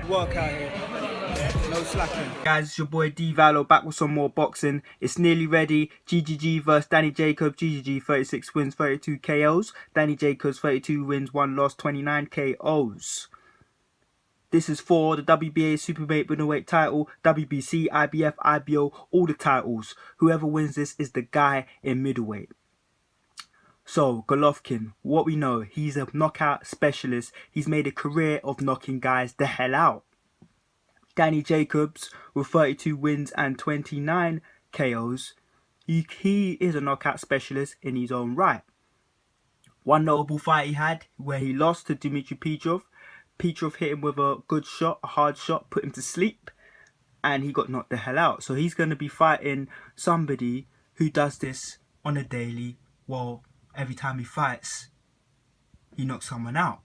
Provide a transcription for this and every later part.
work out here. No slacking. Guys, it's your boy D Valo back with some more boxing. It's nearly ready. GGG versus Danny Jacobs. GGG 36 wins, 32 KOs. Danny Jacobs 32 wins, 1 loss, 29 KOs. This is for the WBA Superweight Middleweight title, WBC, IBF, IBO, all the titles. Whoever wins this is the guy in middleweight. So, Golovkin, what we know, he's a knockout specialist. He's made a career of knocking guys the hell out. Danny Jacobs, with 32 wins and 29 KOs, he is a knockout specialist in his own right. One notable fight he had, where he lost to Dmitry Petrov. Petrov hit him with a good shot, a hard shot, put him to sleep, and he got knocked the hell out. So he's going to be fighting somebody who does this on a daily. Well, every time he fights, he knocks someone out.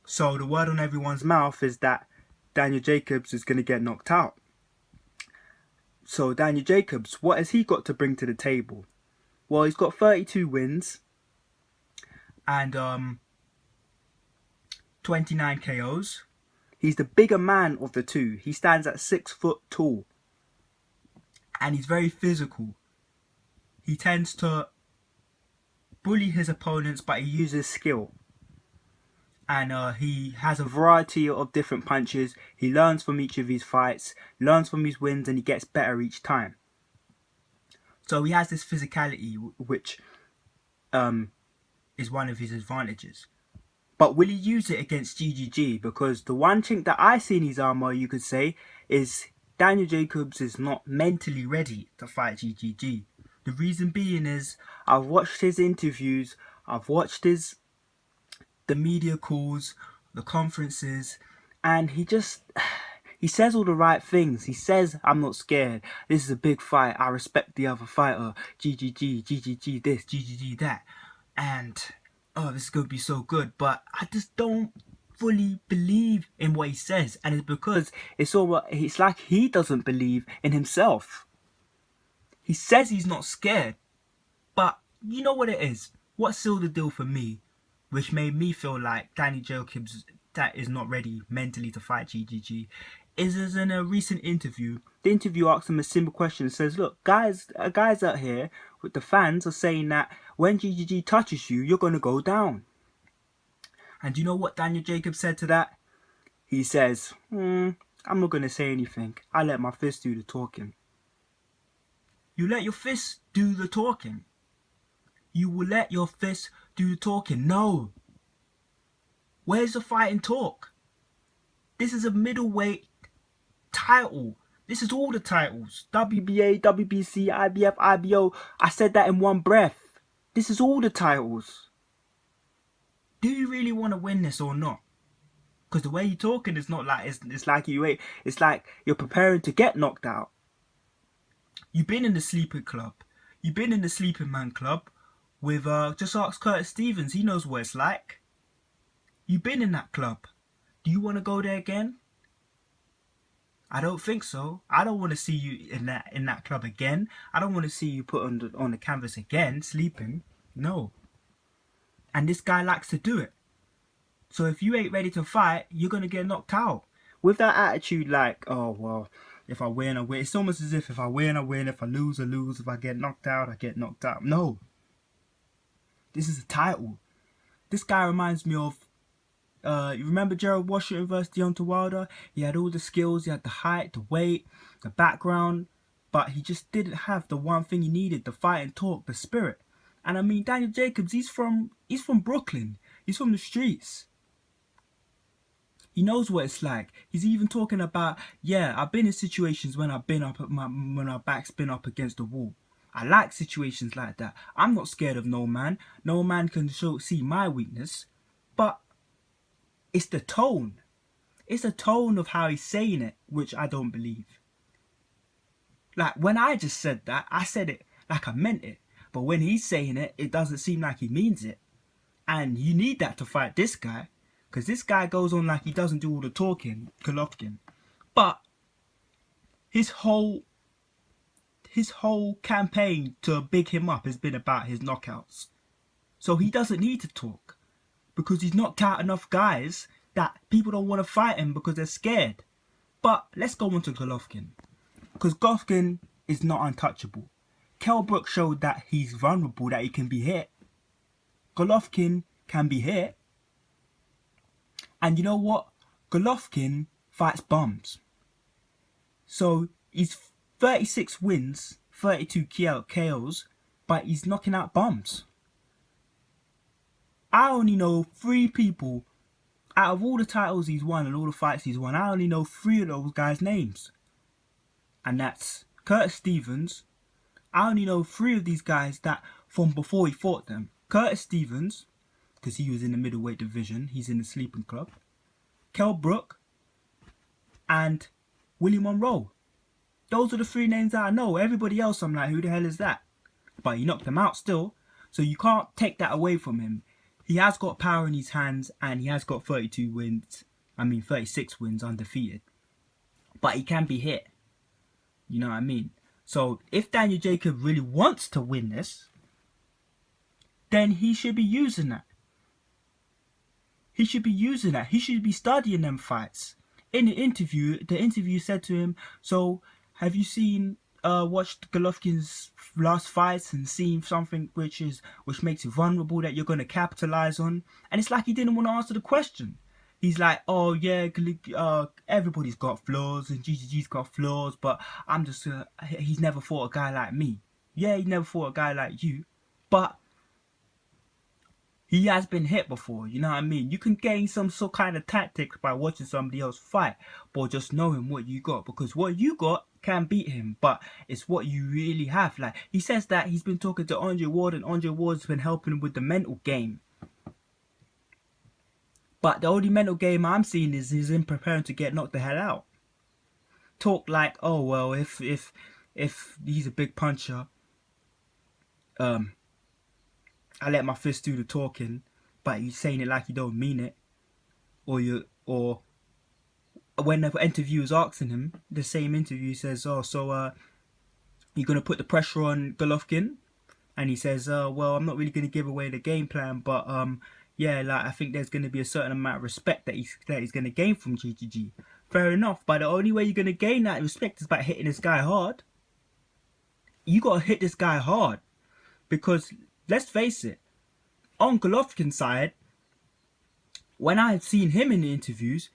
So the word on everyone's mouth is that Daniel Jacobs is going to get knocked out. So Daniel Jacobs, what has he got to bring to the table? Well, he's got 32 wins and 29 KOs. He's the bigger man of the two. He stands at 6 foot tall. And he's very physical. He tends to bully his opponents, but he uses skill. And he has a variety of different punches. He learns from each of his fights, learns from his wins, and he gets better each time. So he has this physicality, which is one of his advantages. But will he use it against GGG? Because the one chink that I see in his armor, you could say, is Daniel Jacobs is not mentally ready to fight GGG. The reason being is I've watched his interviews, I've watched the media calls, the conferences, and he says all the right things. He says, I'm not scared. This is a big fight. I respect the other fighter. GGG, GGG this, GGG that. And, oh, this is going to be so good. But I just don't fully believe in what he says. And it's because it's like he doesn't believe in himself. He says he's not scared. But you know what it is? What sealed the deal for me, which made me feel like Danny Jacobs that is not ready mentally to fight GGG, is in a recent interview. The interviewer asked him a simple question and says, look, guys out here with the fans are saying that when GGG touches you, you're going to go down. And you know what Daniel Jacobs said to that? He says, I'm not going to say anything. I let my fist do the talking. You let your fist do the talking. You will let your fist do the talking. No. Where's the fighting talk? This is a middleweight title. This is all the titles. WBA, WBC, IBF, IBO. I said that in one breath. This is all the titles. Do you really want to win this or not? Because the way you're talking is not like it's like it's like you're preparing to get knocked out. You've been in the sleeping club. You've been in the sleeping man club with just ask Curtis Stevens. He knows what it's like. You've been in that club. Do you want to go there again? I don't think so. I don't want to see you in that club again. I don't want to see you put on the canvas again, sleeping. No. And this guy likes to do it. So if you ain't ready to fight, you're going to get knocked out. With that attitude like, oh, well, if I win, I win. It's almost as if I win, I win. If I lose, I lose. If I get knocked out, I get knocked out. No. This is a title. This guy reminds me of, you remember Gerald Washington versus Deontay Wilder? He had all the skills, he had the height, the weight, the background, but he just didn't have the one thing he needed, the fight and talk, the spirit. And I mean, Daniel Jacobs, he's from Brooklyn. He's from the streets. He knows what it's like. He's even talking about, yeah, I've been in situations when I've been up when our back's been up against the wall. I like situations like that. I'm not scared of no man. No man can see my weakness. But it's the tone. It's the tone of how he's saying it, which I don't believe. Like, when I just said that, I said it like I meant it. But when he's saying it, it doesn't seem like he means it. And you need that to fight this guy. Because this guy goes on like he doesn't do all the talking, Golovkin. But his whole campaign to big him up has been about his knockouts. So he doesn't need to talk. Because he's knocked out enough guys that people don't want to fight him because they're scared. But let's go on to Golovkin, because Golovkin is not untouchable. Kell Brook showed that he's vulnerable, that he can be hit. Golovkin can be hit. And you know what? Golovkin fights bums. So he's 36 wins, 32 KOs, but he's knocking out bums. I only know 3 people out of all the titles he's won and all the fights he's won. I only know 3 of those guys' names. And that's Curtis Stevens. I only know 3 of these guys that from before he fought them. Curtis Stevens, because he was in the middleweight division. He's in the sleeping club. Kell Brook and Willie Monroe. Those are the 3 names that I know. Everybody else, I'm like, who the hell is that? But he knocked them out still. So you can't take that away from him. He has got power in his hands and he has got 36 wins undefeated. But he can be hit. You know what I mean? So if Daniel Jacobs really wants to win this, then he should be using that. He should be using that. He should be studying them fights. In the interview said to him, so have you watched Golovkin's last fights and seen something which makes you vulnerable that you're going to capitalize on? And it's like he didn't want to answer the question. He's like, oh yeah, everybody's got flaws and GGG's got flaws, but he's never fought a guy like me. Yeah, he never fought a guy like you, but he has been hit before, you know what I mean? You can gain some sort kind of tactics by watching somebody else fight, but just knowing what you got, because what you got can beat him, but it's what you really have. Like, he says that he's been talking to Andre Ward, and Andre Ward's been helping him with the mental game. But the only mental game I'm seeing is him preparing to get knocked the hell out. Talk like, oh well, if he's a big puncher, I let my fist do the talking, but he's saying it like you don't mean it. Or when the interviewer's asking him, the same interview says, oh, so you're going to put the pressure on Golovkin? And he says, well, I'm not really going to give away the game plan, but yeah, like I think there's going to be a certain amount of respect that he's going to gain from GGG. Fair enough, but the only way you're going to gain that respect is by hitting this guy hard. You got to hit this guy hard, because let's face it, on Golovkin's side, when I've seen him in the interviews,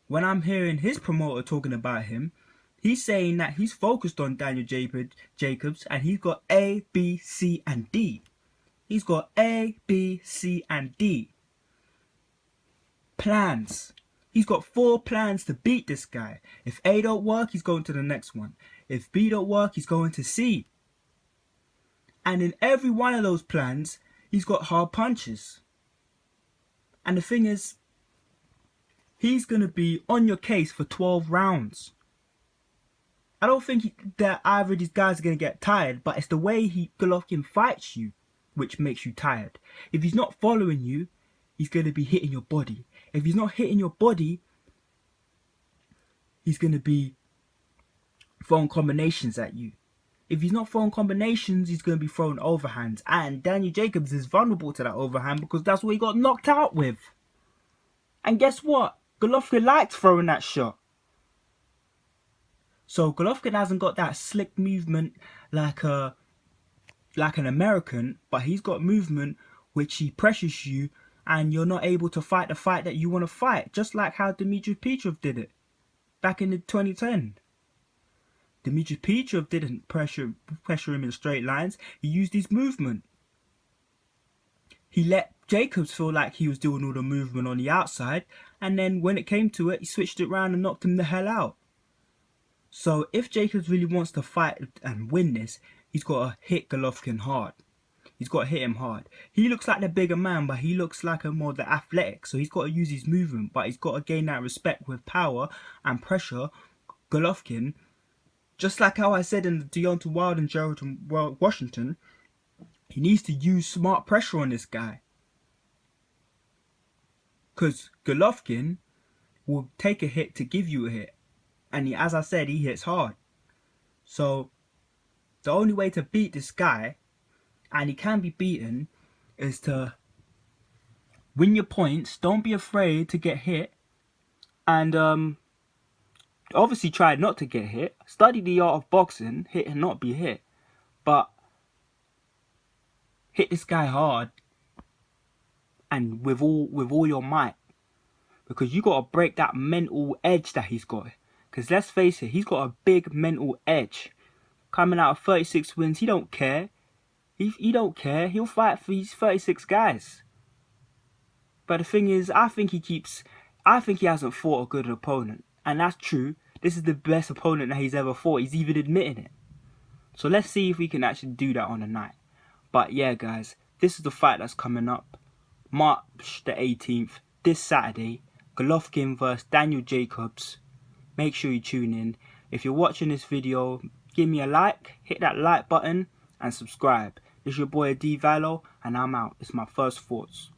when I'm hearing his promoter talking about him, he's saying that he's focused on Daniel Jacobs and he's got A, B, C, and D. He's got A, B, C, and D. Plans. He's got 4 plans to beat this guy. If A don't work, he's going to the next one. If B don't work, he's going to C. And in every one of those plans, he's got hard punches. And the thing is, he's going to be on your case for 12 rounds. I don't think that either of these guys are going to get tired, but it's the way Golovkin fights you which makes you tired. If he's not following you, he's going to be hitting your body. If he's not hitting your body, he's going to be throwing combinations at you. If he's not throwing combinations, he's going to be throwing overhands. And Daniel Jacobs is vulnerable to that overhand because that's what he got knocked out with. And guess what? Golovkin likes throwing that shot. So Golovkin hasn't got that slick movement like an American, but he's got movement which he pressures you and you're not able to fight the fight that you want to fight. Just like how Dmitry Petrov did it back in 2010. Dmitry Petrov didn't pressure him in straight lines. He used his movement. He let Jacobs feel like he was doing all the movement on the outside, and then when it came to it, he switched it around and knocked him the hell out. So if Jacobs really wants to fight and win this, he's got to hit Golovkin hard. He's got to hit him hard. He looks like the bigger man, but he looks like more the athletic. So he's got to use his movement, but he's got to gain that respect with power and pressure. Golovkin, just like how I said in the Deontay Wilder and Gerald Washington, he needs to use smart pressure on this guy. Because Golovkin will take a hit to give you a hit. And as I said, he hits hard. So the only way to beat this guy, and he can be beaten, is to win your points. Don't be afraid to get hit. and obviously tried not to get hit. Studied the art of boxing, hit and not be hit, but hit this guy hard and with all your might, because you got to break that mental edge that he's got. Because let's face it, he's got a big mental edge. Coming out of 36 wins, he don't care. He don't care. He'll fight for these 36 guys. But the thing is, I think he hasn't fought a good opponent. And that's true. This is the best opponent that he's ever fought. He's even admitting it. So let's see if we can actually do that on the night. But yeah, guys, this is the fight that's coming up. March the 18th, this Saturday. Golovkin versus Daniel Jacobs. Make sure you tune in. If you're watching this video, give me a like, hit that like button, and subscribe. This is your boy D Valo, and I'm out. It's my first thoughts.